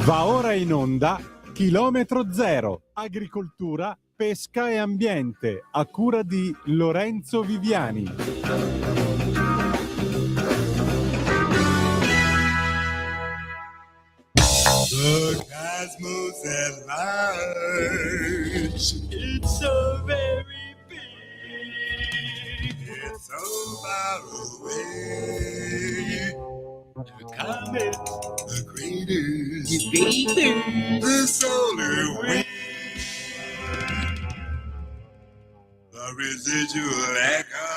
Va ora in onda Chilometro Zero, agricoltura, pesca e ambiente, a cura di Lorenzo Viviani. The cosmos at large, it's so very big, it's so far away. The comet, the craters, the solar wind, the residual echo,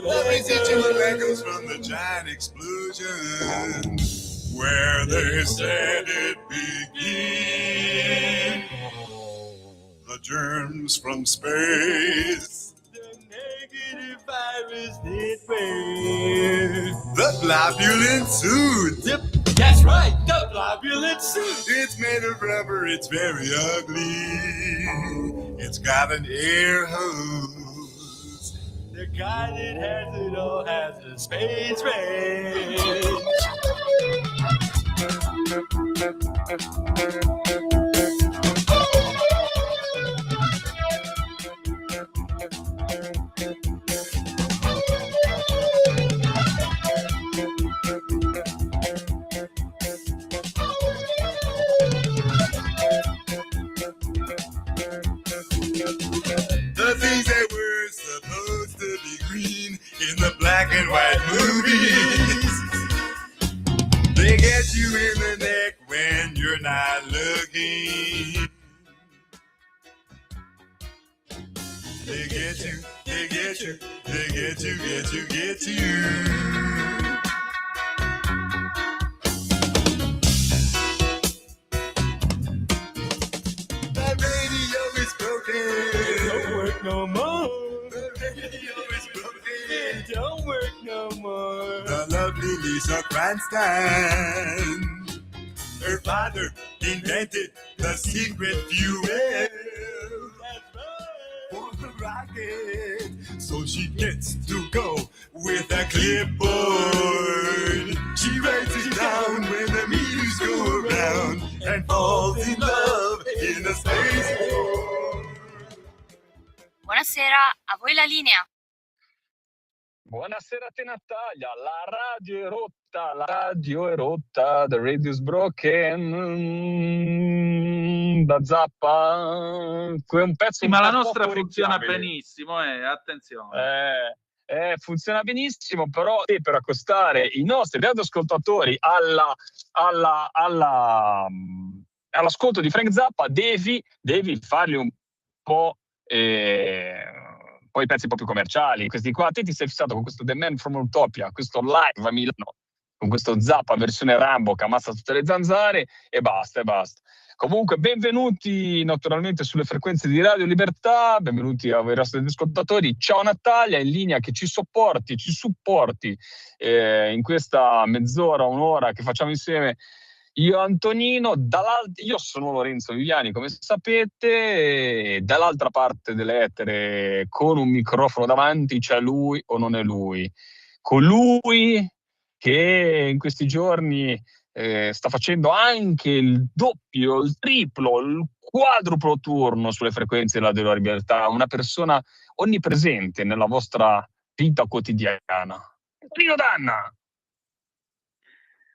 the residual echoes from the giant explosion where they said it began. The germs from space, the negative virus did rain. The globulin suit. That's right, the globulin suit. It's made of rubber, it's very ugly. It's got an air hose. The guy that has it all has a space race. The things that were supposed to be green in the black and white movies, they get you in the neck when you're not looking. They get you, they get you, they get you, get you, get you. That radio is broken. It don't work no more. The radio is broken. It don't work no more. The lovely Lisa Cranston. Her father invented the secret fuel. That's right. For the rocket. So she gets to go with a clipboard. She writes it down when the meters go around and falls in love in a spaceport. Buonasera, a voi la linea. Buonasera a te Natalia, la radio è rotta, the radio is broken, da Zappa, è un pezzo Sì, ma la un po' nostra poco funziona orecchiabile. benissimo, attenzione. Funziona benissimo, però per accostare i nostri radioascoltatori all'ascolto di Frank Zappa devi fargli un po' poi i pezzi un po' più commerciali. Questi qua, te ti sei fissato con questo The Man from Utopia, questo live a Milano, con questo Zappa versione Rambo che ammazza tutte le zanzare e basta. Comunque, benvenuti naturalmente sulle frequenze di Radio Libertà, benvenuti ai nostri ascoltatori. Ciao Natalia, in linea che ci supporti in questa mezz'ora, un'ora che facciamo insieme io Antonino. Io sono Lorenzo Viviani, come sapete, dall'altra parte dell'etere con un microfono davanti c'è lui o non è lui? Colui che in questi giorni sta facendo anche il doppio, il triplo, il quadruplo turno sulle frequenze della Radio Libertà, una persona onnipresente nella vostra vita quotidiana. Rino Danna!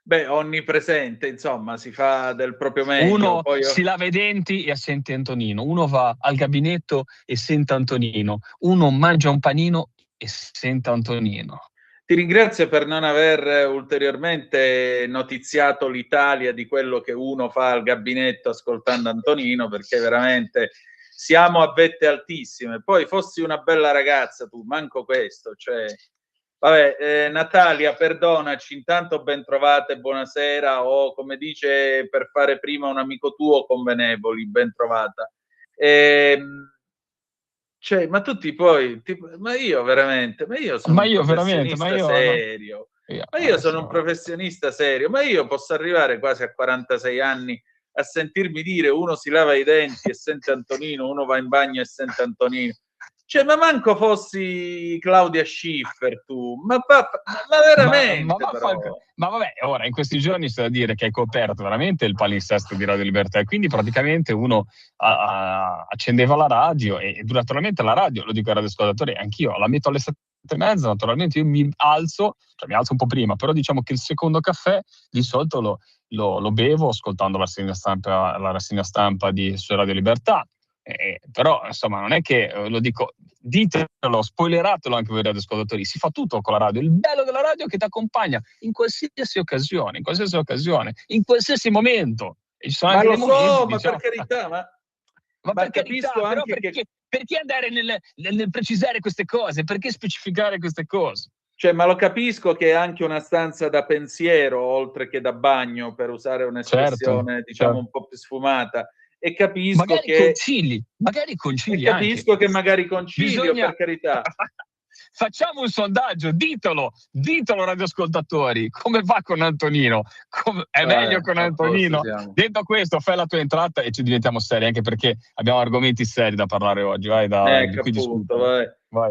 Beh, onnipresente, insomma, si fa del proprio meglio. Uno Poi si lava i denti e assente Antonino, uno va al gabinetto e sente Antonino, uno mangia un panino e sente Antonino. ti ringrazio per non aver ulteriormente notiziato l'Italia di quello che uno fa al gabinetto ascoltando Antonino, perché veramente siamo a vette altissime. Poi fossi una bella ragazza tu, manco questo, cioè... Vabbè, Natalia, perdonaci, intanto ben trovate, buonasera, o come dice per fare prima un amico tuo, convenevoli, ben trovata. Cioè, ma tutti poi, ma io veramente, ma io sono un professionista serio, ma io sono un professionista serio, ma io posso arrivare quasi a 46 anni a sentirmi dire uno si lava i denti e sente Antonino, uno va in bagno e sente Antonino. Cioè, ma manco fossi Claudia Schiffer tu, ma veramente, ma vabbè, ora in questi giorni c'è da dire che hai coperto veramente il palinsesto di Radio Libertà, e quindi praticamente uno accendeva la radio e naturalmente la radio, lo dico ai radioascoltatori, anch'io la metto alle 7:30, naturalmente io mi alzo un po' prima, però diciamo che il secondo caffè di solito lo bevo ascoltando la rassegna stampa su Radio Libertà. Però insomma non è che lo dico, ditelo, spoileratelo anche voi radioascoltatori, si fa tutto con la radio. Il bello della radio è che ti accompagna in qualsiasi occasione, in qualsiasi momento. E ci sono ma anche lo dei momenti, so, diciamo, ma per carità, ma per carità, capisco però anche che... perché andare nel precisare queste cose? Perché specificare queste cose? Cioè, ma lo capisco che è anche una stanza da pensiero, oltre che da bagno, per usare un'espressione, diciamo, un po' più sfumata. E capisco magari concili capisco anche. Che magari concilio, per carità. Facciamo un sondaggio, ditelo radioascoltatori, come va con Antonino? È meglio con Antonino? Detto questo, fai la tua entrata e ci diventiamo seri, anche perché abbiamo argomenti seri da parlare oggi. Vai.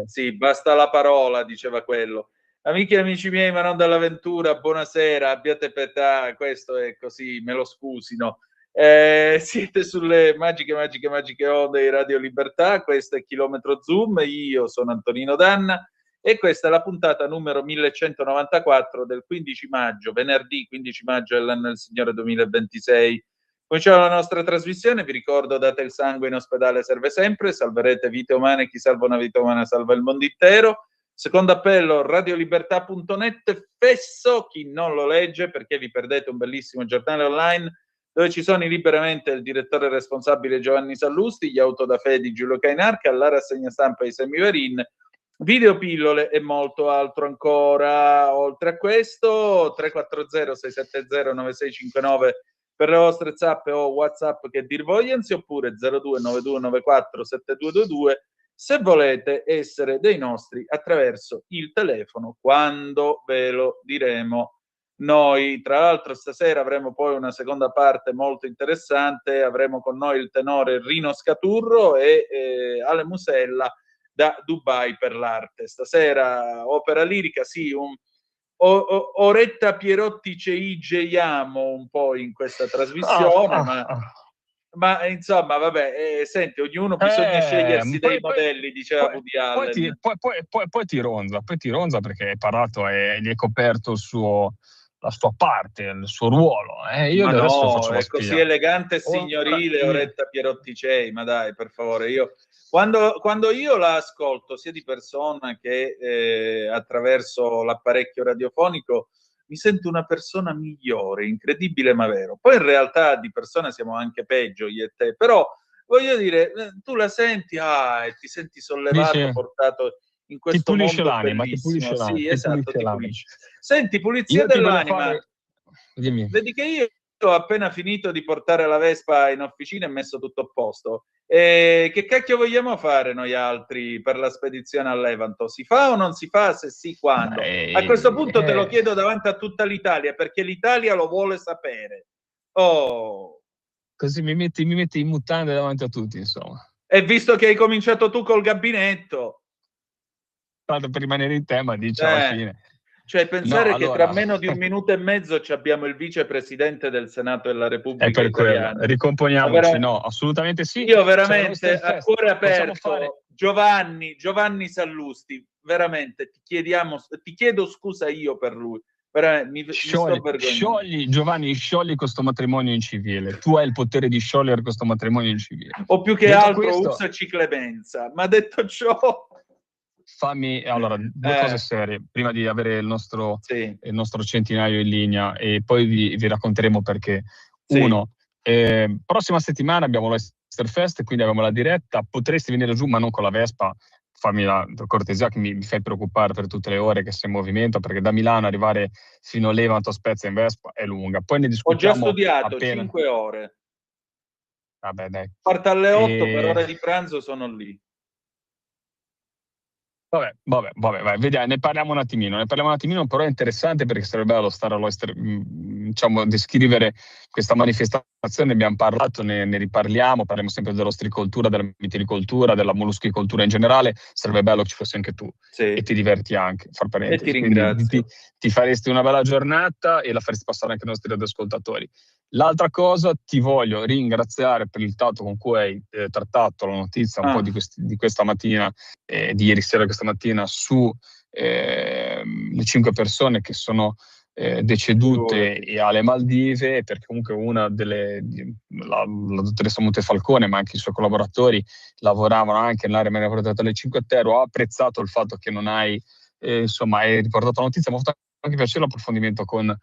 Sì, basta la parola, diceva quello. Amiche e amici miei, ma non dall'avventura, buonasera, abbiate pietà, questo è così, me lo scusino. Siete sulle magiche onde di Radio Libertà, questo è Chilometro Zoom, io sono Antonino Danna e questa è la puntata numero 1194 del 15 maggio, venerdì 15 maggio dell'anno del Signore 2026. Cominciamo la nostra trasmissione, vi ricordo, date il sangue in ospedale serve sempre, salverete vite umane, chi salva una vita umana salva il mondo intero. Secondo appello, radiolibertà.net, fesso chi non lo legge perché vi perdete un bellissimo giornale online dove ci sono liberamente il direttore responsabile Giovanni Sallusti, gli autodafè di Giulio Cainarca, la rassegna stampa di Semivarin, videopillole e molto altro ancora. Oltre a questo, 340-670-9659 per le vostre zappe o WhatsApp che dir vogliansi, oppure 0292947222 se volete essere dei nostri attraverso il telefono quando ve lo diremo noi. Tra l'altro stasera avremo poi una seconda parte molto interessante, avremo con noi il tenore Rino Scaturro e Ale Musella da Dubai per l'arte. Stasera opera lirica, sì, Oretta Pierotti ci geiamo un po' in questa trasmissione, ma insomma, vabbè, senti, ognuno bisogna scegliersi dei modelli, diceva Woody Allen. Poi ti ronza perché hai parlato e gli hai coperto la sua parte, il suo ruolo. Io ma adesso no, faccio la è spia. così elegante e signorile Oretta Pierotti Cei, ma dai, per favore, io quando io la ascolto sia di persona che attraverso l'apparecchio radiofonico mi sento una persona migliore, incredibile ma vero. Poi in realtà di persona siamo anche peggio io e te, però voglio dire, tu la senti e ti senti sollevato, Dice, portato in questo mondo l'anima, bellissimo. Sì, esatto, ti pulisce. L'anima. Senti, pulizia dell'anima. Dimmi. Vedi che io ho appena finito di portare la Vespa in officina e messo tutto a posto. Che cacchio vogliamo fare noi altri per la spedizione a Levanto? Si fa o non si fa? Se sì, quando? A questo punto te lo chiedo davanti a tutta l'Italia, perché l'Italia lo vuole sapere. Così mi metti in mutande davanti a tutti, insomma. E visto che hai cominciato tu col gabinetto, per rimanere in tema, dice alla fine. Cioè, pensare che tra meno di un minuto e mezzo abbiamo il vicepresidente del Senato della Repubblica per Italiana. Quello. Ricomponiamoci, no, assolutamente sì. Io veramente a cuore aperto, Giovanni Sallusti, veramente ti chiedo scusa io per lui. Giovanni, sciogli questo matrimonio incivile. Tu hai il potere di sciogliere questo matrimonio incivile. O più che altro usaci clemenza. Ma detto ciò... Allora, due cose serie, prima di avere il nostro centinaio in linea, e poi vi racconteremo perché. Uno, prossima settimana abbiamo l'Esterfest, quindi abbiamo la diretta, potresti venire giù ma non con la Vespa, fammi la cortesia che mi fai preoccupare per tutte le ore che sei in movimento, perché da Milano arrivare fino a Levanto a Spezia in Vespa è lunga. Poi ne discutiamo. Ho già studiato 5 ore. Vabbè, dai. Parto alle 8, per ora di pranzo sono lì. Vabbè, vai, vediamo, ne parliamo un attimino, però è interessante perché sarebbe bello stare diciamo, descrivere questa manifestazione, ne abbiamo parlato, ne riparliamo, parliamo sempre dell'ostricoltura, della mitilicoltura, della molluschicoltura in generale. Sarebbe bello che ci fossi anche tu e ti diverti anche, far parentesi. E ti ringrazio. Quindi ti faresti una bella giornata e la faresti passare anche ai nostri radioascoltatori. L'altra cosa, ti voglio ringraziare per il tatto con cui hai trattato la notizia un po' di questa mattina, di ieri sera, questa mattina, su le 5 persone che sono decedute e alle Maldive, perché comunque una la dottoressa Montefalcone, ma anche i suoi collaboratori, lavoravano anche nell'area marea protetta delle Cinque Terre. Ho apprezzato il fatto che non hai hai riportato la notizia, mi ha fatto anche piacere l'approfondimento con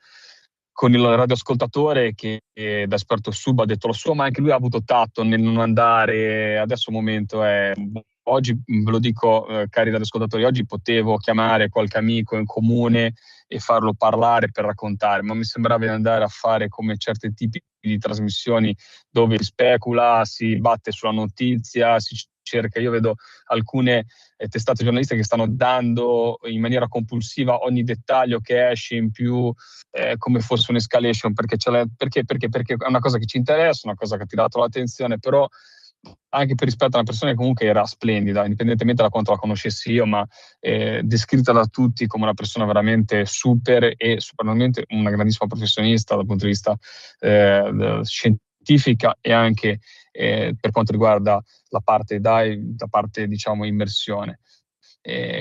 il radioascoltatore che da esperto sub ha detto lo suo, ma anche lui ha avuto tatto nel non andare. Adesso il momento è, oggi ve lo dico, cari radioascoltatori, oggi potevo chiamare qualche amico in comune e farlo parlare per raccontare, ma mi sembrava di andare a fare come certi tipi di trasmissioni dove si specula, si batte sulla notizia, si cerca. Io vedo alcune testate giornalistiche che stanno dando in maniera compulsiva ogni dettaglio che esce in più, come fosse un'escalation, perché è una cosa che ci interessa, una cosa che ha tirato l'attenzione, però anche per rispetto a una persona che comunque era splendida, indipendentemente da quanto la conoscessi io, ma descritta da tutti come una persona veramente super e soprattutto una grandissima professionista dal punto di vista scientifica e anche per quanto riguarda la parte diciamo immersione.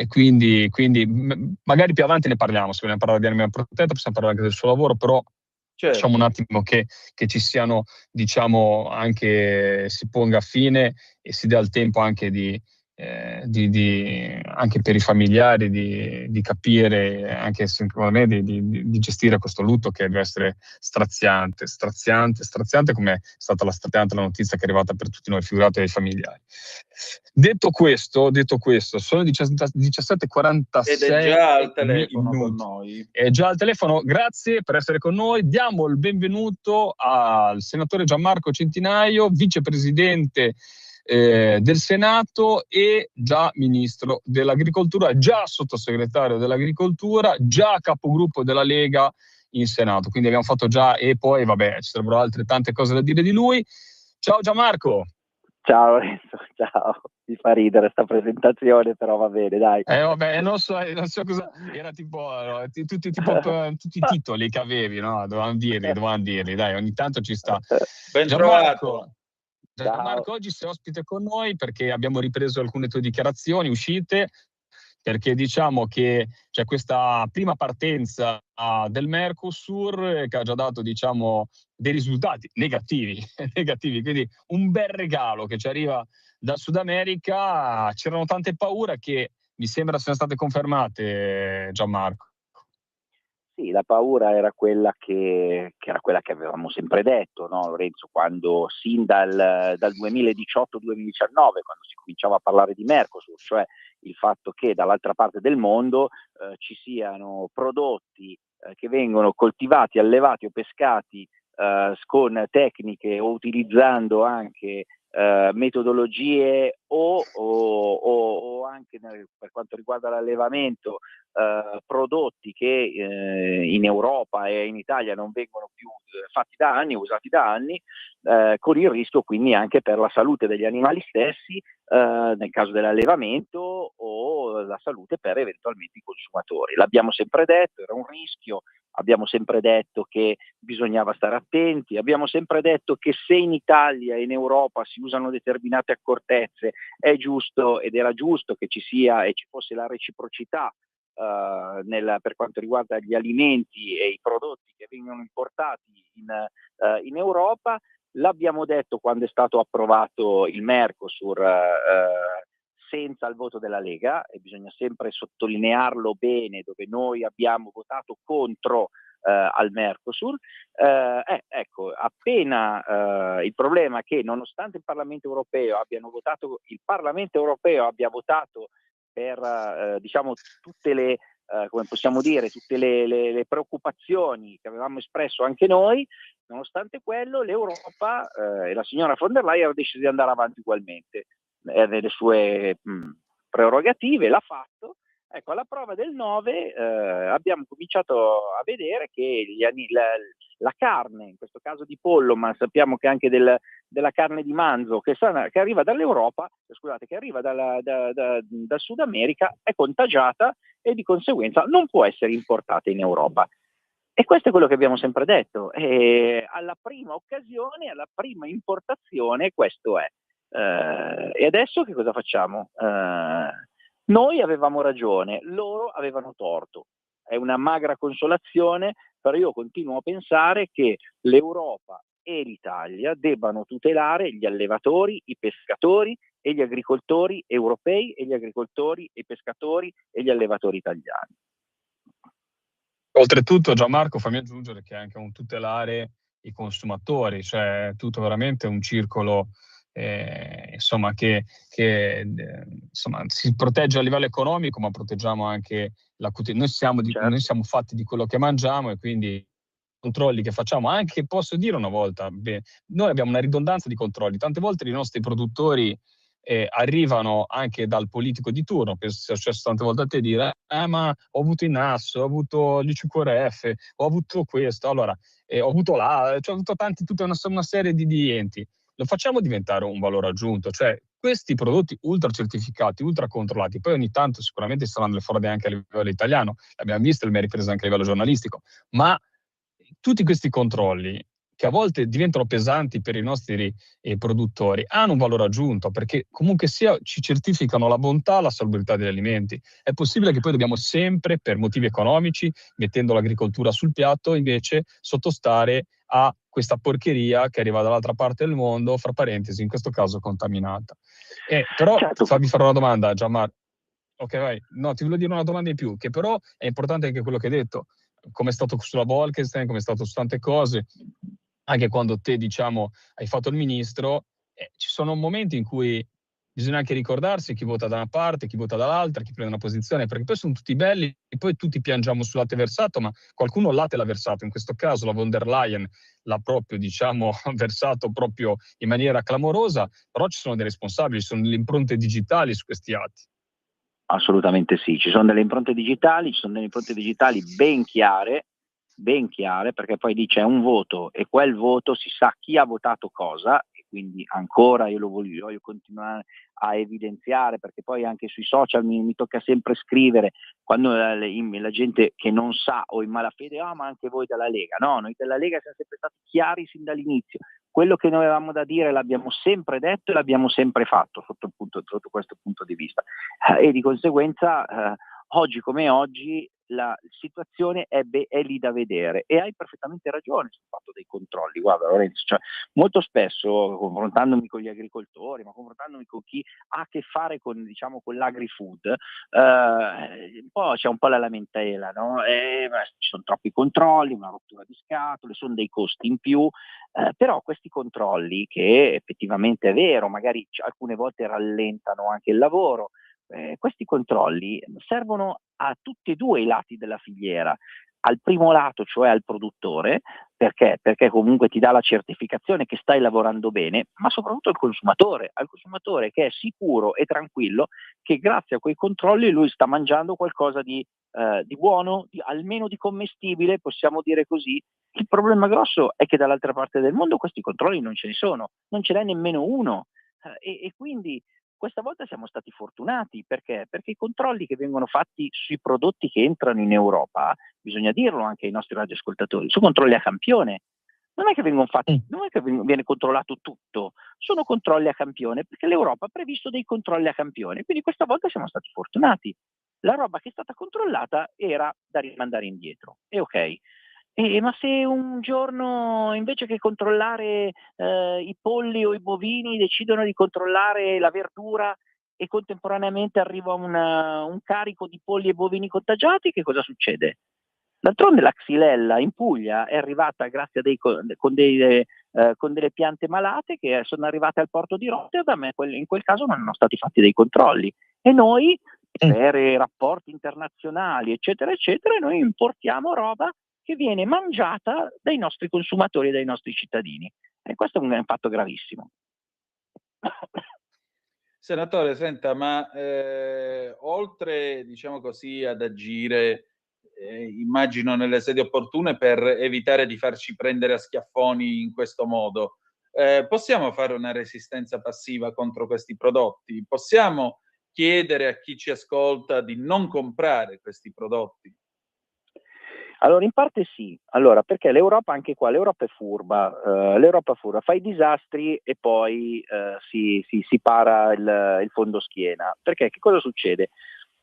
Quindi magari più avanti ne parliamo, se vogliamo parlare di Anima Protetta possiamo parlare anche del suo lavoro, però facciamo un attimo che ci siano, diciamo, anche si ponga fine e si dia il tempo anche anche per i familiari di capire, anche secondo me, di gestire questo lutto che deve essere straziante come è stata straziante la notizia che è arrivata per tutti noi, figurati ai familiari. Detto questo, sono 17:46 ed è già al telefono minuti. con noi. È già al telefono, grazie per essere con noi. Diamo il benvenuto al senatore Gianmarco Centinaio, vicepresidente del Senato e già ministro dell'Agricoltura, già sottosegretario dell'Agricoltura, già capogruppo della Lega in Senato. Quindi abbiamo fatto già, e poi vabbè, ci sarebbero altre tante cose da dire di lui. Ciao Gianmarco. Ciao Lorenzo, ciao. Mi fa ridere sta presentazione, però va bene, dai. Vabbè, non so cosa era, tipo tutti i titoli che avevi, no? Dovevamo dirli, dai, ogni tanto ci sta. Ben trovato. Gianmarco oggi sei ospite con noi perché abbiamo ripreso alcune tue dichiarazioni uscite, perché diciamo che c'è questa prima partenza del Mercosur che ha già dato, diciamo, dei risultati negativi, quindi un bel regalo che ci arriva dal Sud America. C'erano tante paure che mi sembra siano state confermate, Gianmarco. Sì, la paura era quella che avevamo sempre detto, no, Lorenzo, quando sin dal 2018-2019, quando si cominciava a parlare di Mercosur, cioè il fatto che dall'altra parte del mondo ci siano prodotti che vengono coltivati, allevati o pescati con tecniche o utilizzando anche metodologie o anche per quanto riguarda l'allevamento prodotti che in Europa e in Italia non vengono più fatti da anni, usati da anni, con il rischio quindi anche per la salute degli animali stessi nel caso dell'allevamento o la salute per eventualmente i consumatori. L'abbiamo sempre detto, era un rischio. Abbiamo sempre detto che bisognava stare attenti, abbiamo sempre detto che se in Italia e in Europa si usano determinate accortezze è giusto ed era giusto che ci sia e ci fosse la reciprocità per quanto riguarda gli alimenti e i prodotti che vengono importati in Europa. L'abbiamo detto quando è stato approvato il Mercosur senza il voto della Lega, e bisogna sempre sottolinearlo bene, dove noi abbiamo votato contro al Mercosur. Ecco, appena il problema è che nonostante il Parlamento europeo abbia votato per diciamo tutte le come possiamo dire, tutte le preoccupazioni che avevamo espresso anche noi, nonostante quello l'Europa e la signora von der Leyen ha deciso di andare avanti ugualmente nelle sue prerogative, l'ha fatto. Ecco, alla prova del 9 abbiamo cominciato a vedere che la carne, in questo caso di pollo, ma sappiamo che anche della carne di manzo che arriva dall'Europa, scusate, che arriva dal Sud America, è contagiata e di conseguenza non può essere importata in Europa. E questo è quello che abbiamo sempre detto. E alla prima occasione, alla prima importazione, questo è. E adesso che cosa facciamo? Noi avevamo ragione, loro avevano torto. È una magra consolazione, però io continuo a pensare che l'Europa e l'Italia debbano tutelare gli allevatori, i pescatori e gli agricoltori europei e gli agricoltori, i pescatori e gli allevatori italiani. Oltretutto, Gianmarco, fammi aggiungere che è anche un tutelare i consumatori, cioè tutto veramente un circolo insomma, che insomma, si protegge a livello economico, ma proteggiamo anche la noi siamo fatti di quello che mangiamo, e quindi i controlli che facciamo, anche posso dire una volta, noi abbiamo una ridondanza di controlli, tante volte i nostri produttori arrivano anche dal politico di turno, che è successo tante volte a te, dire ma ho avuto il NAS, ho avuto l'ICQRF, ho avuto questo, allora ho avuto cioè, ho avuto tutta una serie di enti. Lo facciamo diventare un valore aggiunto, cioè questi prodotti ultra certificati, ultra controllati, poi ogni tanto sicuramente saranno le frodi anche a livello italiano, l'abbiamo visto, l'abbiamo ripreso anche a livello giornalistico, ma tutti questi controlli, che a volte diventano pesanti per i nostri produttori, hanno un valore aggiunto, perché comunque sia ci certificano la bontà, la salubrità degli alimenti. È possibile che poi dobbiamo sempre, per motivi economici, mettendo l'agricoltura sul piatto, invece sottostare a questa porcheria che arriva dall'altra parte del mondo, fra parentesi, in questo caso contaminata. Però certo. fammi fare una domanda, Gianmarco. Ok, vai. No, ti voglio dire una domanda in più, che però è importante anche quello che hai detto, come è stato sulla Bolkestein, come è stato su tante cose. Anche quando te, diciamo, hai fatto il ministro, ci sono momenti in cui bisogna anche ricordarsi chi vota da una parte, chi vota dall'altra, chi prende una posizione, perché poi sono tutti belli e poi tutti piangiamo sul latte versato, ma qualcuno il latte l'ha versato. In questo caso la von der Leyen l'ha proprio, diciamo, versato proprio in maniera clamorosa, però ci sono dei responsabili, ci sono delle impronte digitali su questi atti. Assolutamente sì, ci sono delle impronte digitali, ben chiare, perché poi lì c'è un voto e quel voto si sa chi ha votato cosa, e quindi ancora io lo voglio continuare a evidenziare, perché poi anche sui social mi tocca sempre scrivere quando la gente che non sa o in malafede, ma anche voi della Lega. No, noi della Lega siamo sempre stati chiari sin dall'inizio. Quello che noi avevamo da dire l'abbiamo sempre detto e l'abbiamo sempre fatto sotto questo punto di vista. E di conseguenza oggi come oggi la situazione è lì da vedere, e hai perfettamente ragione sul fatto dei controlli. Guarda Lorenzo, cioè, molto spesso confrontandomi con gli agricoltori, ma confrontandomi con chi ha a che fare con, diciamo, con l'agri-food, c'è un po' la lamentela, no? Ci sono troppi controlli, una rottura di scatole, sono dei costi in più, però questi controlli, che effettivamente è vero, magari alcune volte rallentano anche il lavoro, questi controlli servono a tutti e due i lati della filiera. Al primo lato, cioè al produttore, perché comunque ti dà la certificazione che stai lavorando bene, ma soprattutto al consumatore che è sicuro e tranquillo che grazie a quei controlli lui sta mangiando qualcosa di buono, almeno di commestibile, possiamo dire così. Il problema grosso è che dall'altra parte del mondo questi controlli non ce ne sono, non ce n'è nemmeno uno, e quindi questa volta siamo stati fortunati, perché i controlli che vengono fatti sui prodotti che entrano in Europa, bisogna dirlo anche ai nostri radioascoltatori, sono controlli a campione. Non è che vengono fatti, non è che viene controllato tutto, sono controlli a campione, perché l'Europa ha previsto dei controlli a campione, quindi questa volta siamo stati fortunati. La roba che è stata controllata era da rimandare indietro, e ok. Ma se un giorno invece che controllare i polli o i bovini decidono di controllare la verdura e contemporaneamente arriva un carico di polli e bovini contagiati, che cosa succede? D'altronde la xylella in Puglia è arrivata grazie con delle piante malate che sono arrivate al porto di Rotterdam, e in quel caso non erano stati fatti dei controlli. E noi, per i rapporti internazionali, eccetera, eccetera, noi importiamo roba che viene mangiata dai nostri consumatori e dai nostri cittadini. E questo è un fatto gravissimo. Senatore, senta, ma oltre, diciamo così, ad agire immagino nelle sedi opportune, per evitare di farci prendere a schiaffoni in questo modo. Possiamo fare una resistenza passiva contro questi prodotti? Possiamo chiedere a chi ci ascolta di non comprare questi prodotti? Allora, in parte sì. Allora, perché l'Europa, anche qua, l'Europa è furba, fa i disastri e poi si para il fondo schiena. Perché che cosa succede?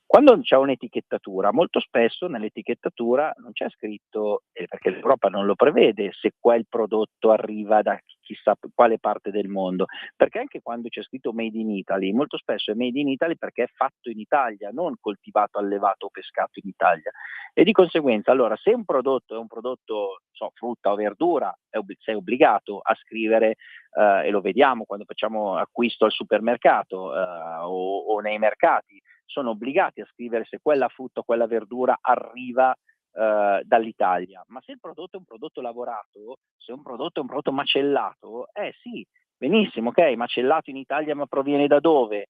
Quando c'è un'etichettatura, molto spesso nell'etichettatura non c'è scritto, perché l'Europa non lo prevede, se quel prodotto arriva da chissà quale parte del mondo, perché anche quando c'è scritto Made in Italy, molto spesso è Made in Italy perché è fatto in Italia, non coltivato, allevato o pescato in Italia. E di conseguenza, allora, se un prodotto è un prodotto, frutta o verdura, sei obbligato a scrivere, e lo vediamo quando facciamo acquisto al supermercato o nei mercati, sono obbligati a scrivere se quella frutta o quella verdura arriva dall'Italia. Ma se il prodotto è un prodotto lavorato, se un prodotto è un prodotto macellato, sì, benissimo, ok, macellato in Italia, ma proviene da dove?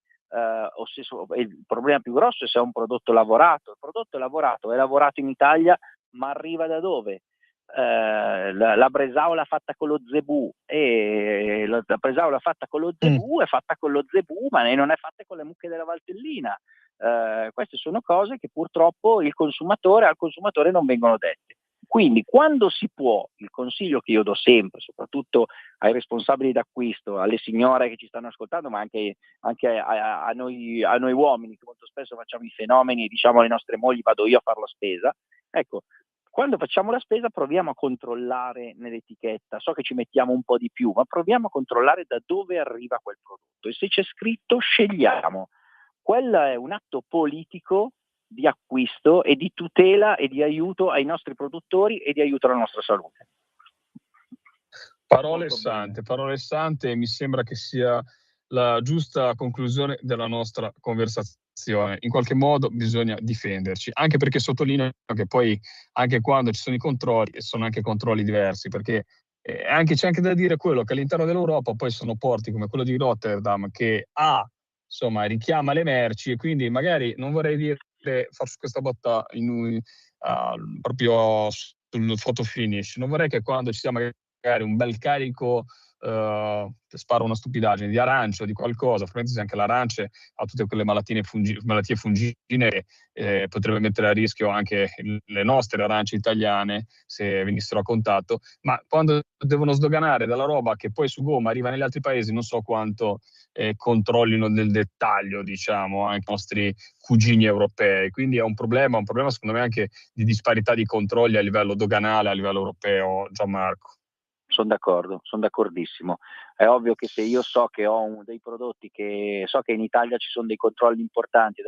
Il problema più grosso è se è un prodotto lavorato. Il prodotto è lavorato in Italia, ma arriva da dove? La bresaola fatta con lo zebù, e la bresaola fatta con lo zebù è fatta con lo zebù, ma non è fatta con le mucche della Valtellina. Queste sono cose che purtroppo al consumatore non vengono dette. Quindi quando si può, il consiglio che io do sempre, soprattutto ai responsabili d'acquisto, alle signore che ci stanno ascoltando, ma anche a noi uomini che molto spesso facciamo i fenomeni e diciamo alle nostre mogli vado io a fare la spesa, ecco, quando facciamo la spesa proviamo a controllare nell'etichetta, so che ci mettiamo un po' di più, ma proviamo a controllare da dove arriva quel prodotto e se c'è scritto scegliamo. Quello è un atto politico di acquisto e di tutela e di aiuto ai nostri produttori e di aiuto alla nostra salute. Parole sante, e mi sembra che sia la giusta conclusione della nostra conversazione. In qualche modo bisogna difenderci, anche perché sottolineo che poi anche quando ci sono i controlli, sono anche controlli diversi, perché c'è anche da dire quello che all'interno dell'Europa poi sono porti come quello di Rotterdam che richiama le merci, e quindi magari non vorrei dire far su questa botta proprio sul photo finish, non vorrei che quando ci sia magari un bel carico, sparo una stupidaggine, di arance o di qualcosa, probabilmente anche l'arance ha tutte quelle malattie fungine, potrebbe mettere a rischio anche le nostre arance italiane se venissero a contatto, ma quando devono sdoganare dalla roba che poi su gomma arriva negli altri paesi, non so quanto controllino nel dettaglio, diciamo, anche i nostri cugini europei. Quindi è un problema secondo me anche di disparità di controlli a livello doganale, a livello europeo. Gianmarco. Sono d'accordissimo. È ovvio che se io so che ho dei prodotti che so che in Italia ci sono dei controlli importanti,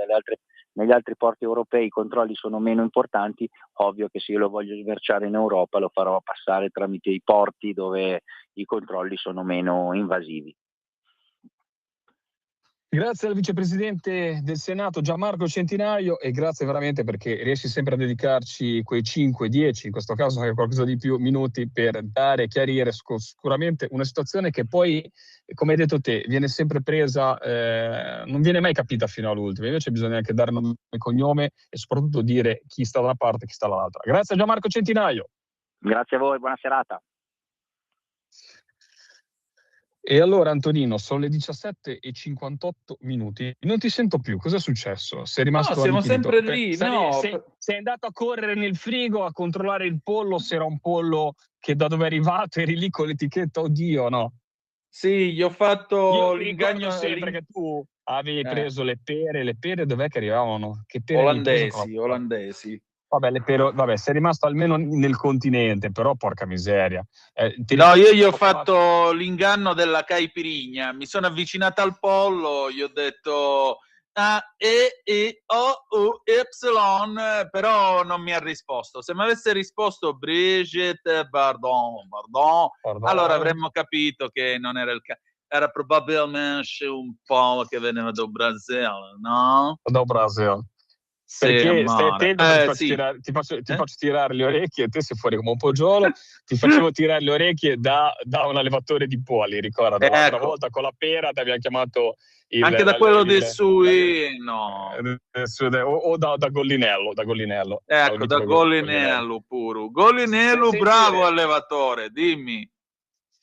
negli altri porti europei i controlli sono meno importanti, ovvio che se io lo voglio smerciare in Europa lo farò passare tramite i porti dove i controlli sono meno invasivi. Grazie al vicepresidente del Senato Gianmarco Centinaio, e grazie veramente perché riesci sempre a dedicarci quei 5, 10, in questo caso anche qualcosa di più, minuti per dare e chiarire sicuramente una situazione che poi, come hai detto te, viene sempre presa, non viene mai capita fino all'ultimo, invece bisogna anche dare nome e cognome e soprattutto dire chi sta da una parte e chi sta dall'altra. Grazie a Gianmarco Centinaio. Grazie a voi, buona serata. E allora Antonino, sono le 17:58. Non ti sento più, cosa è successo? Sei rimasto siamo sempre lì, sei andato a correre nel frigo a controllare il pollo, se era un pollo che da dove è arrivato, eri lì con l'etichetta, oddio, no? Sì, gli ho fatto l'inganno. Io sempre che tu avevi preso le pere dov'è che arrivavano? Che pere olandesi. Vabbè, sei rimasto almeno nel continente, però porca miseria. Io gli ho fatto l'inganno della caipirinha, mi sono avvicinata al pollo, gli ho detto A-E-I-O-U-Y, però non mi ha risposto. Se mi avesse risposto Brigitte, pardon, allora avremmo capito che non era il caso. Era probabilmente un pollo che veniva dal Brasile, no? Dal Brasile. Perché stai attento, ti faccio tirare le orecchie, e te sei fuori come un poggiolo, ti facevo tirare le orecchie da un allevatore di polli, ricordo, l'altra volta con la pera ti abbiamo chiamato Anche da quello del Sui, no. O da Gollinello. Ecco, da Gollinello pure. Gollinello, bravo allevatore, dimmi.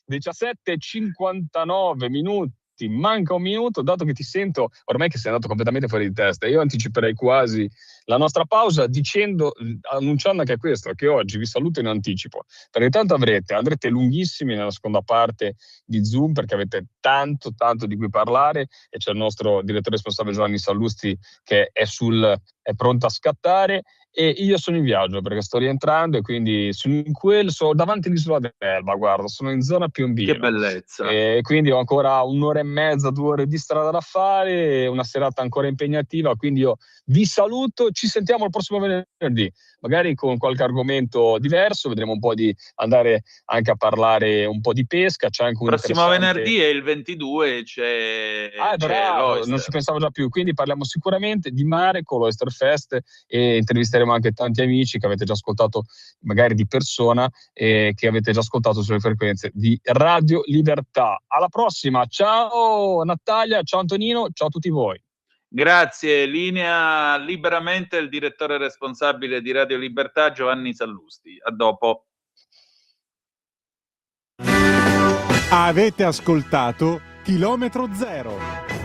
17:59 minuti, manca un minuto, dato che ti sento ormai che sei andato completamente fuori di testa. Io anticiperei quasi la nostra pausa annunciando anche questo, che oggi vi saluto in anticipo, perché tanto andrete lunghissimi nella seconda parte di Zoom, perché avete tanto di cui parlare, e c'è il nostro direttore responsabile Giovanni Sallusti che è pronto a scattare, e io sono in viaggio perché sto rientrando, e quindi sono davanti all'isola d'Elba, guarda, sono in zona Piombino. Che bellezza. E quindi ho ancora 1 ora e mezza, 2 ore di strada da fare, una serata ancora impegnativa, quindi io vi saluto, ci sentiamo il prossimo venerdì, magari con qualche argomento diverso, vedremo un po' di andare anche a parlare un po' di pesca. C'è anche un prossimo venerdì è il 22, c'è bravo, non ci pensavo già più, quindi parliamo sicuramente di mare con l'Oyster Fest, e intervisteremo anche tanti amici che avete già ascoltato magari di persona e che avete già ascoltato sulle frequenze di Radio Libertà. Alla prossima, ciao Natalia, ciao Antonino, ciao a tutti voi. Grazie, linea liberamente il direttore responsabile di Radio Libertà Giovanni Sallusti. A dopo. Avete ascoltato Chilometro Zero.